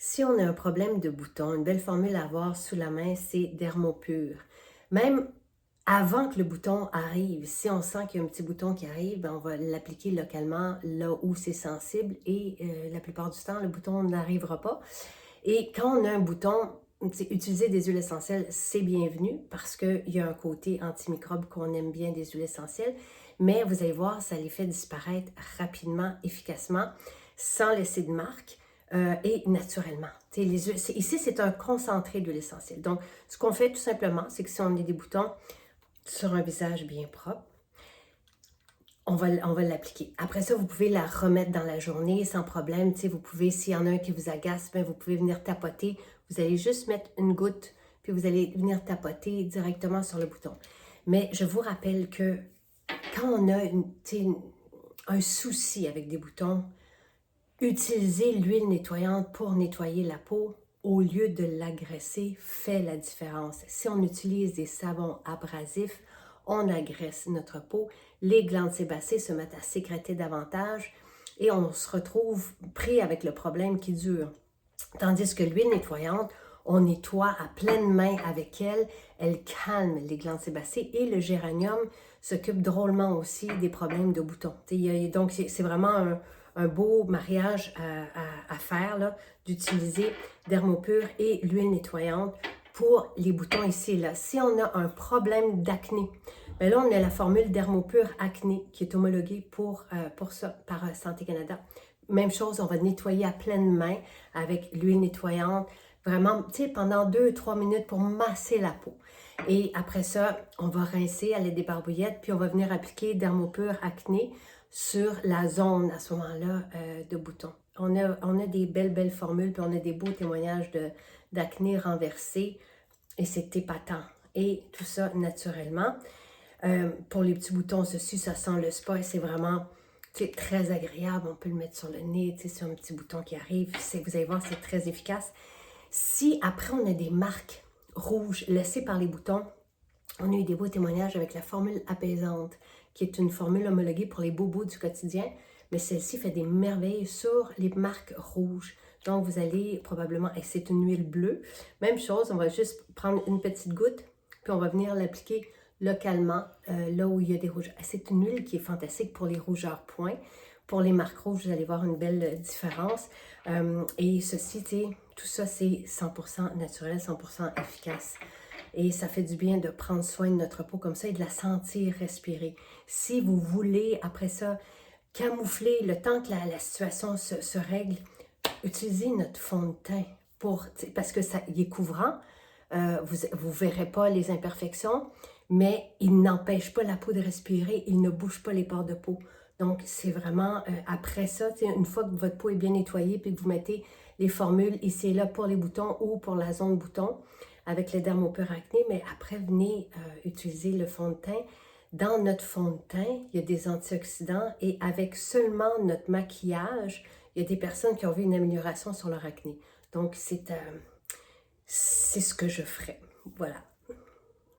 Si on a un problème de boutons, une belle formule à avoir sous la main, c'est Dermopur. Même avant que le bouton arrive, si on sent qu'il y a un petit bouton qui arrive, ben on va l'appliquer localement là où c'est sensible et la plupart du temps, le bouton n'arrivera pas. Et quand on a un bouton, utiliser des huiles essentielles, c'est bienvenu parce qu'il y a un côté antimicrobe qu'on aime bien des huiles essentielles, mais vous allez voir, ça les fait disparaître rapidement, efficacement, sans laisser de marque et naturellement. Ici, c'est un concentré d'huile essentielle. Donc, ce qu'on fait tout simplement, c'est que si on a des boutons sur un visage bien propre, on va l'appliquer. Après ça, vous pouvez la remettre dans la journée sans problème. Vous pouvez, s'il y en a un qui vous agace, bien, vous pouvez venir tapoter. Vous allez juste mettre une goutte, puis vous allez venir tapoter directement sur le bouton. Mais je vous rappelle que quand on a un souci avec des boutons, utiliser l'huile nettoyante pour nettoyer la peau au lieu de l'agresser fait la différence. Si on utilise des savons abrasifs, on agresse notre peau, les glandes sébacées se mettent à sécréter davantage et on se retrouve pris avec le problème qui dure. Tandis que l'huile nettoyante, on nettoie à pleine main avec elle, elle calme les glandes sébacées et le géranium s'occupe drôlement aussi des problèmes de boutons. Donc, c'est vraiment un beau mariage à faire, d'utiliser Dermopur et l'huile nettoyante pour les boutons ici et là. Si on a un problème d'acné, bien là, on a la formule Dermopur Acné qui est homologuée pour ça par Santé Canada. Même chose, on va nettoyer à pleine main avec l'huile nettoyante, vraiment, pendant 2-3 minutes pour masser la peau. Et après ça, on va rincer à l'aide des barbouillettes, puis on va venir appliquer Dermopur Acné sur la zone, à ce moment-là, de boutons. On a des belles formules, puis on a des beaux témoignages d'acné renversé, et c'est épatant. Et tout ça naturellement. Pour les petits boutons, ceci, ça sent le spa, et c'est vraiment très agréable. On peut le mettre sur le nez, sur un petit bouton qui arrive. Vous allez voir, c'est très efficace. Si après, on a des marques rouges laissées par les boutons, on a eu des beaux témoignages avec la formule apaisante, qui est une formule homologuée pour les bobos du quotidien, mais celle-ci fait des merveilles sur les marques rouges. Donc, vous allez probablement, et c'est une huile bleue, même chose, on va juste prendre une petite goutte, puis on va venir l'appliquer localement, là où il y a des rougeurs. C'est une huile qui est fantastique pour les rougeurs points. Pour les marques rouges, vous allez voir une belle différence. Et ceci, tout ça, c'est 100% naturel, 100% efficace. Et ça fait du bien de prendre soin de notre peau comme ça et de la sentir respirer. Si vous voulez, après ça, camoufler le temps que la situation se règle, utilisez notre fond de teint parce que il est couvrant. Vous ne verrez pas les imperfections, mais il n'empêche pas la peau de respirer, il ne bouge pas les pores de peau. Donc, c'est vraiment, après ça, une fois que votre peau est bien nettoyée, puis que vous mettez les formules ici et là pour les boutons ou pour la zone bouton, avec le Dermopur Acné, mais après, venez utiliser le fond de teint. Dans notre fond de teint, il y a des antioxydants et avec seulement notre maquillage, il y a des personnes qui ont vu une amélioration sur leur acné. Donc, c'est ce que je ferais. Voilà.